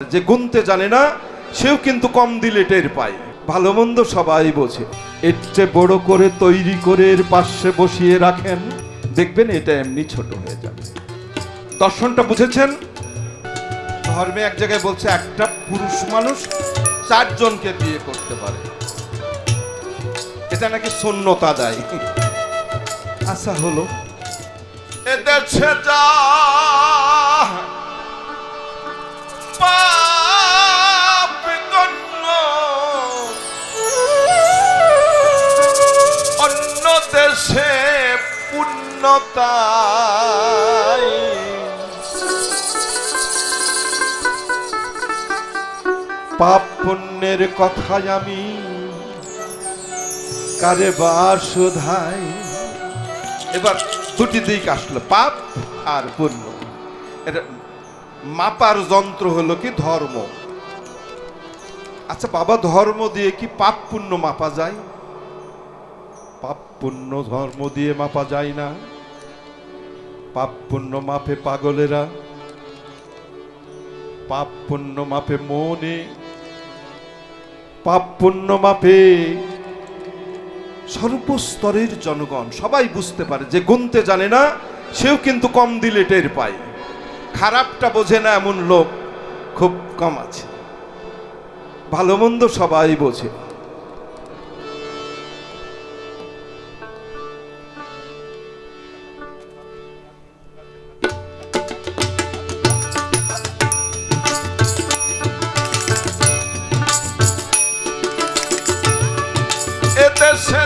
যে গুনতে জানে না সেও কিন্তু কম দিলে টের পায়। ভালো মন্দ সবাই বোঝে। এর চেয়ে বড় করে তৈরি করে এর পাশে বসিয়ে রাখেন, দেখবেন এটা এমনি ছোট হয়ে যাবে। দর্শনটা বুঝেছেন? ধর্মে এক জায়গায় বলছে একটা পুরুষ মানুষ 4 জনকে বিয়ে করতে পারে, এটা নাকি শূন্যতা দেয়। আচ্ছা হলো, এদের যা অন্য দেশে পুণ্যতায় পাপ পুণ্যের কথায় আমি কারে বা শোধাই। এবার দুটি দিক আসলো, পাপ আর পুণ্য। এটা মাপার যন্ত্র হলো কি ধর্ম। আচ্ছা বাবা, ধর্ম দিয়ে কি পাপ পুণ্য মাপা যায়? পাপ পুণ্য ধর্ম দিয়ে মাপা যায় না। পাপ পুণ্য মাপে পাগলেরা, পাপ পুণ্য মাপে মনে, পাপ পুণ্য মাপে সর্বস্তরের জনগণ। সবাই বুঝতে পারে, যে গুনতে জানে না সেও কিন্তু কম দিলে টের পায়। খারাপটা বোঝে না এমন লোক খুব কম আছে। ভালো মন্দ সবাই বোঝে। এদেশে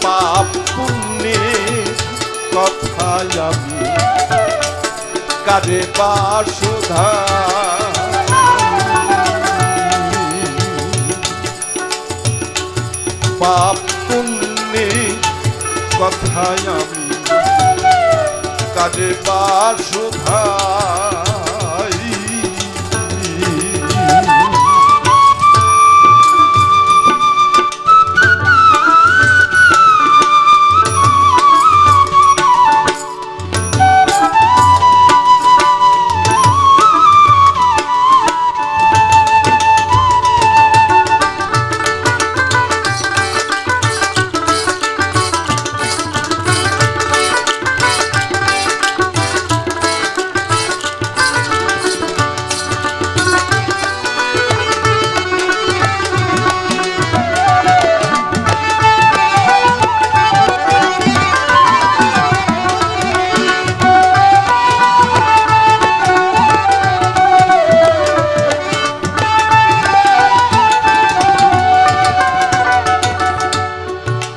পাপ পুণ্যের কথায় আমি কারে বা শোধাই। পাপ পুণ্যের কথায় আমি কারে বা শোধাই।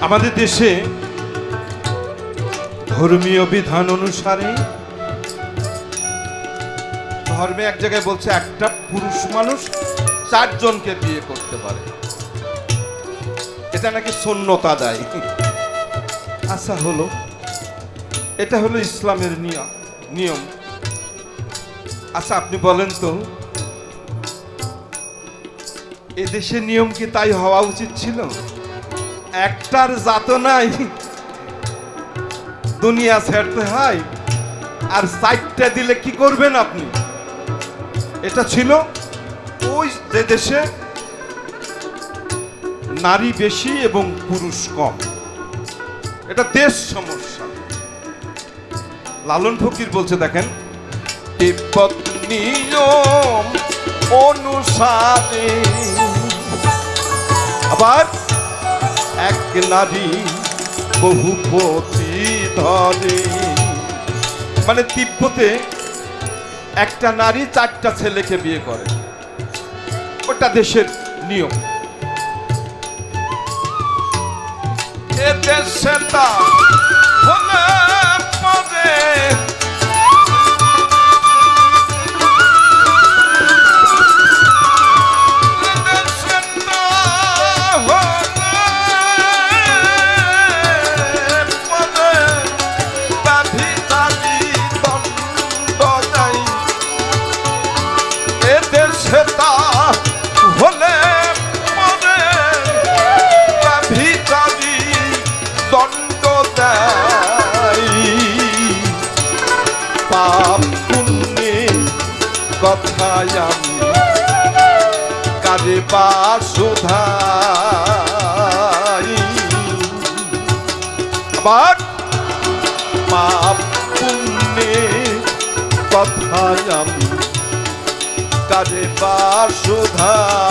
আমাদের দেশে ধর্মীয় বিধান অনুসারে ধর্মে এক জায়গায় বলছে একটা পুরুষ মানুষ 4 জনকে বিয়ে করতে পারে, এটা নাকি শূন্যতা দেয়। আচ্ছা হলো, এটা হলো ইসলামের নিয়ম। আচ্ছা আপনি বলেন তো, এদেশে নিয়ম কি তাই হওয়া উচিত ছিল? একটার জাত নাই, দুনিয়া ছাড়তে হয়, আর 4টা দিলে কি করবেন আপনি? এটা ছিল ওই যে দেশে নারী বেশি এবং পুরুষ কম, এটা দেশ সমস্যা। লালন ফকির বলছে, দেখেন, তিব্বত নিয়ম অনুসারে আবার এক নারী বহুপতি ধরে। মানে তিব্বতে একটা নারী 4টা ছেলেকে বিয়ে করে, ওটা দেশের নিয়ম। এ দেশে তা হলে পরে এদের কথায় আমি কাজে বাসুধাই আবার পাপ পুণ্যের কথায় আমি কাজে বাসুধাই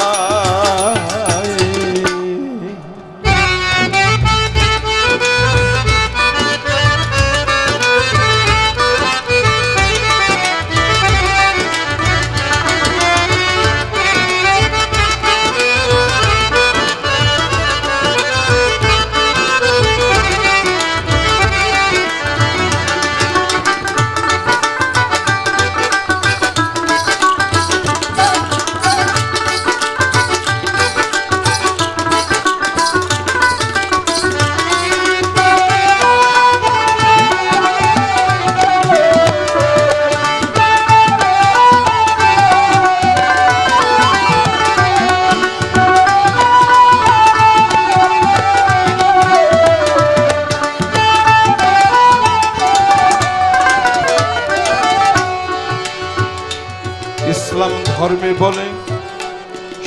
ইসলাম ধর্মে বলে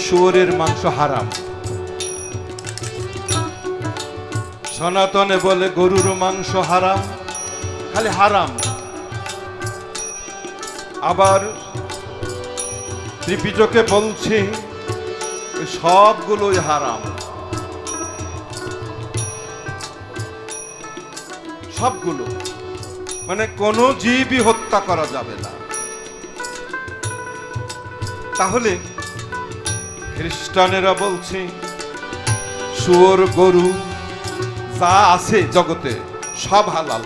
শুয়োরের মাংস হারাম, সনাতনে বলে গরুর মাংস হারাম, খালি হারাম। আবার ত্রিপিটকে বলছে সবগুলোই হারাম, সবগুলো মানে কোনো জীবই হত্যা করা যাবে না। তাহলে খ্রিস্টানেরা বলছে শুয়োর গরু যা আছে জগতে সব হালাল।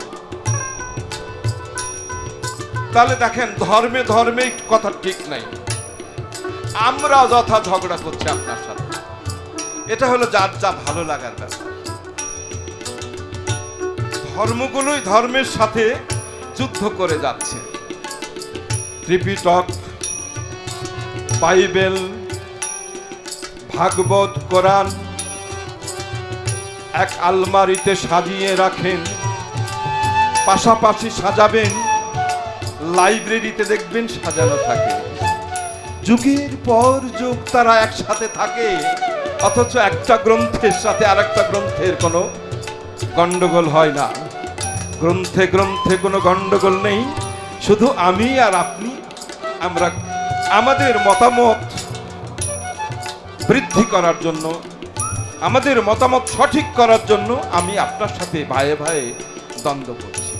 তাহলে দেখেন ধর্মে ধর্মে কথা ঠিক নাই, আমরা যথা ঝগড়া করছি আপনার সাথে, এটা হলো যার যা ভালো লাগার ব্যাপার। ধর্মগুলোই ধর্মের সাথে যুদ্ধ করে যাচ্ছে। ত্রিপিটক, বাইবেল, ভাগবত, কোরআন এক আলমারিতে সাজিয়ে রাখেন, পাশাপাশি সাজাবেন, লাইব্রেরিতে দেখবেন সাজানো থাকে। যুগের পর যুগ তারা একসাথে থাকে, অথচ একটা গ্রন্থের সাথে আরেকটা গ্রন্থের কোনো গন্ডগোল হয় না। গ্রন্থে গ্রন্থে কোনো গন্ডগোল নেই, শুধু আমি আর আপনি আমরা আমাদের মতামত বৃদ্ধি করার জন্য, আমাদের মতামত সঠিক করার জন্য আমি আপনার সাথে ভাইয়ে ভাইয়ে দ্বন্দ্ব করছি।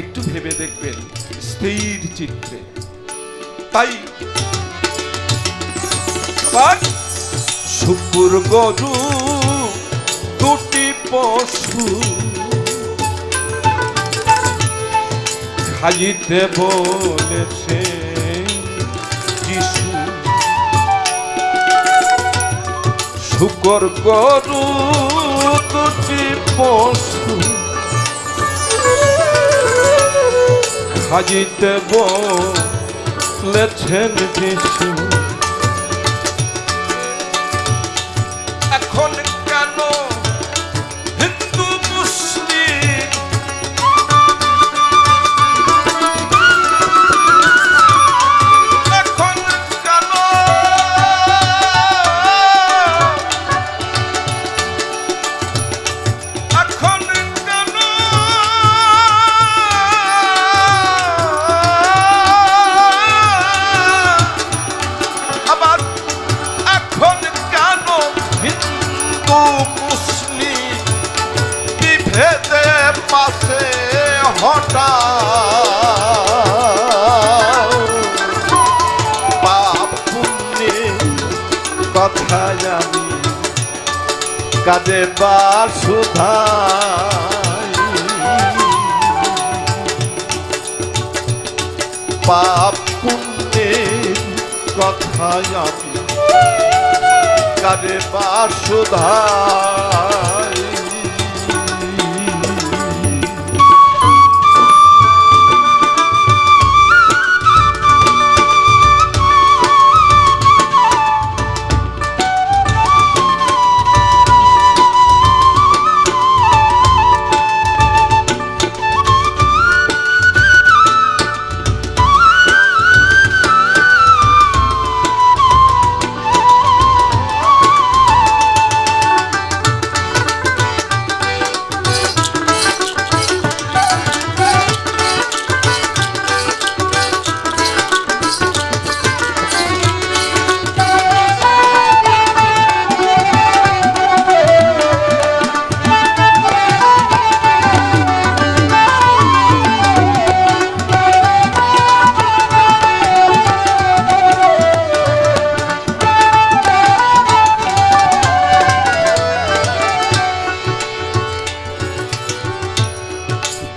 একটু ভেবে দেখবেন স্থির চিত্তে। তাই শুকুর গরু দুটি পশু খাইতে বলেছে যিশু, শুকর গরু দুটি পশু খাইতে বলেছেন যিশু। এখন কেন হিন্দু মুসলিম এখন কেন এখন কেন আবার এখন কেন হিন্দু মুসলিম বিভেদে পাশে হঠাৎ পাপ পুণ্যের কথায় আমি কাজে বাসুধাই, পাপ পুণ্যের কথায় আমি কাজে বাসুধাই।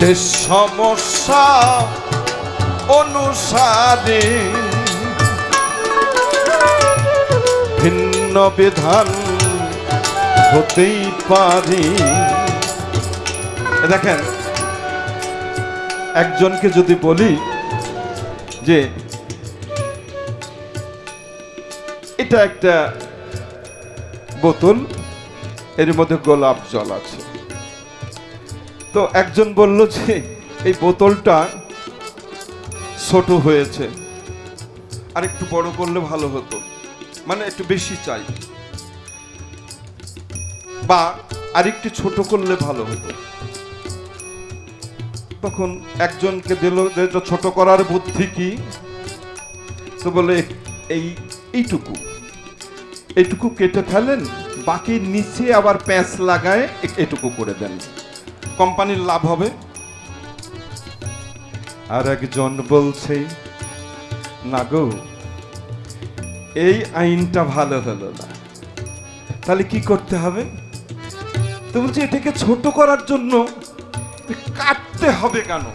দেশ সমস্যা অনুসারে ভিন্ন বিধান হতেই পারে। দেখেন, একজনকে যদি বলি যে এটা একটা বোতল, এর মধ্যে গোলাপ জল আছে, তো একজন বলল যে এই বোতলটা ছোট হয়েছে, আর একটু বড় করলে ভালো হতো, মানে একটু বেশি চাই, বা আরেকটু ছোট করলে ভালো হতো। তখন একজনকে দিল যে ছোট করার বুদ্ধি কি, তো বলে এইটুকু কেটে ফেলেন, বাকি নিচে আবার প্যাঁচ লাগায় এটুকু করে দেন, কোম্পানির লাভ হবে। আর একজন বলছে না গো, এই আইনটা ভালো হলো না, তাহলে কি করতে হবে? তো বলছে এটাকে ছোট করার জন্য কাটতে হবে কেন?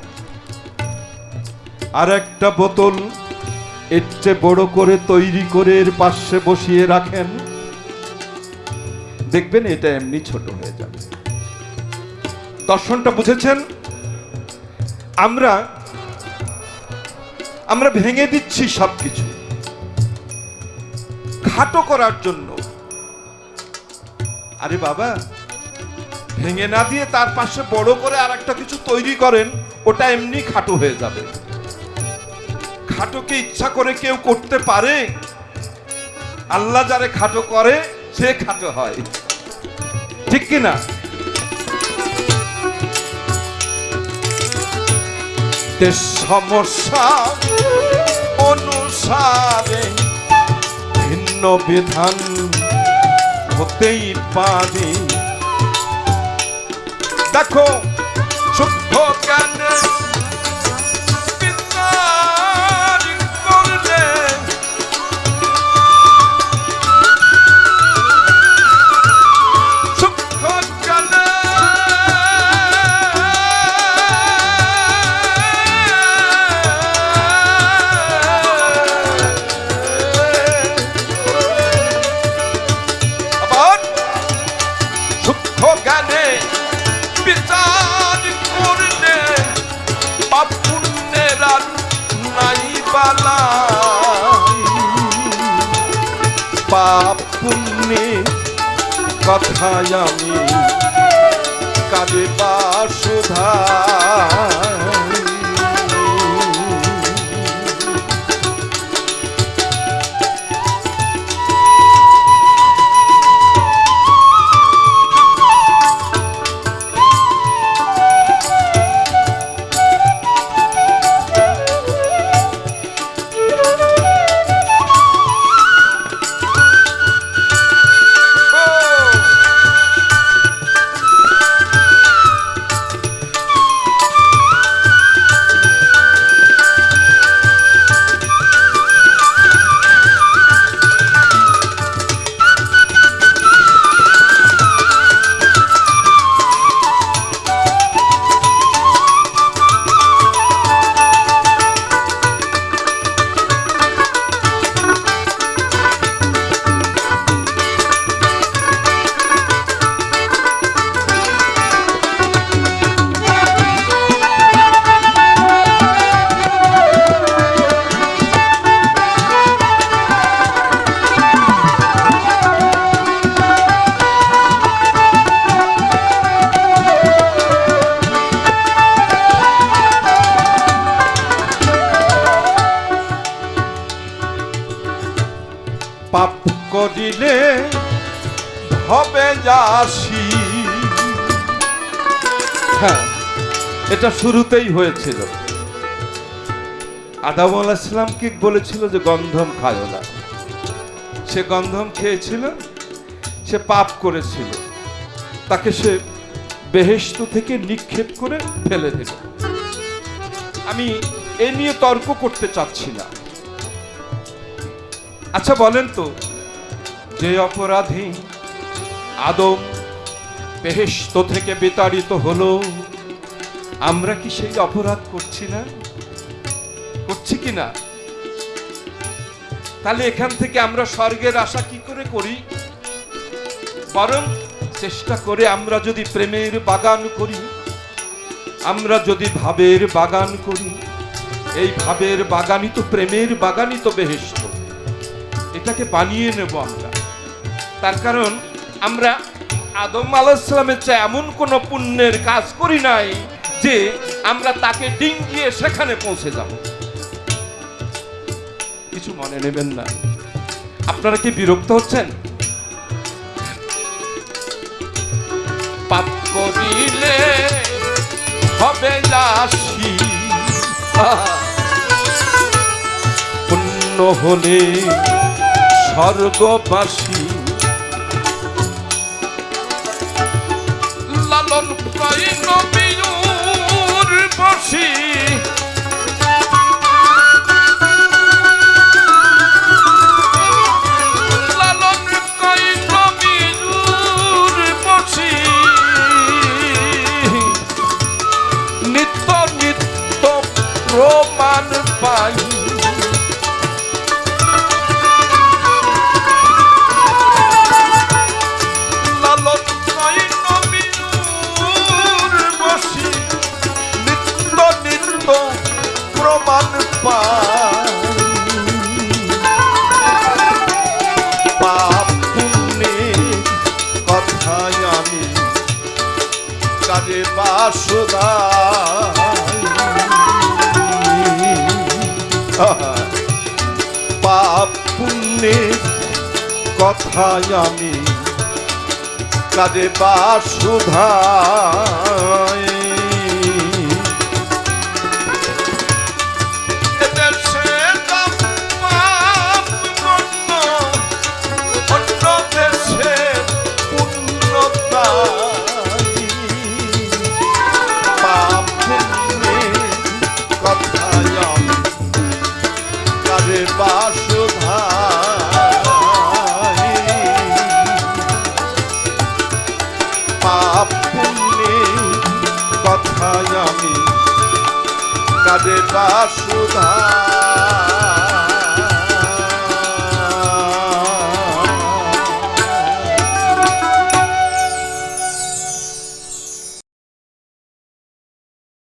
আর একটা বোতল এর চেয়ে বড় করে তৈরি করে এর পাশে বসিয়ে রাখেন, দেখবেন এটা এমনি ছোট হয়ে যাবে। দর্শনটা বুঝেছেন? আমরা ভেঙে দিচ্ছি সবকিছু খাটো করার জন্য। আরে বাবা, ভেঙে না দিয়ে তার পাশে বড় করে আর একটা কিছু তৈরি করেন, ওটা এমনি খাটো হয়ে যাবে। খাটোকে ইচ্ছা করে কেউ করতে পারে? আল্লাহ যারে খাটো করে সে খাটো হয়, ঠিক কিনা? দেশ সমস্যা অনুসারে ভিন্ন বিধান হতেই পারে। দেখো, শুদ্ধ জ্ঞানে বিচার করলে শুদ্ধ জ্ঞানে আবার শুদ্ধ জ্ঞানে বিচার করলে পাপ পুণ্যের আর নাই বালাই। পাপ পুণ্যের কথায় আমি কারে বা শুধাই। পাপ করিলে হবে যাসি। হ্যাঁ, এটা শুরুতেই হয়েছিল। আদম আলাইহিস সালামকে বলেছিল যে গন্ধম খায়ো না, সে গন্ধম খেয়েছিল, সে পাপ করেছিল, তাকে সে বেহেশত থেকে নিক্ষেপ করে ফেলে দিল। আমি এ নিয়ে তর্ক করতে চাচ্ছি না। আচ্ছা বলেন তো, যে অপরাধী আদম বেহেশত থেকে বিতাড়িত হলো, আমরা কি সেই অপরাধ করছি না? করছি কি না? তাহলে এখান থেকে আমরা স্বর্গের আশা কি করে করি? বরং চেষ্টা করে আমরা যদি প্রেমের বাগান করি, আমরা যদি ভাবের বাগান করি, এই ভাবের বাগানই তো প্রেমের বাগানই তো বেহেশত। এটাকে বানিয়ে নেব আমরা। তার কারণ আমরা আদম আলাইহিস সালামের চেয়ে এমন কোন পুণ্যের কাজ করি নাই যে আমরা তাকে ডিঙ্গিয়ে সেখানে পৌঁছে যাব। কিছু মনে নেবেন না। আপনারা কি বিরক্ত হচ্ছেন? পাপ করিলে হবে রাশি, পুণ্য হলে স্বর্গবাসী। লালন পাই নবীর বসি, লালন পাই নবীর বসি, নিত্য নিত্য প্রমাণ পাই। পাপ পুণ্যের কথায় আমি কাজে বাসুদাই, পাপ পুণ্যের কথায় আমি কাজে বাসুধাই। পাপ পুণ্যের কথায় আমি কাজে বাসুধা।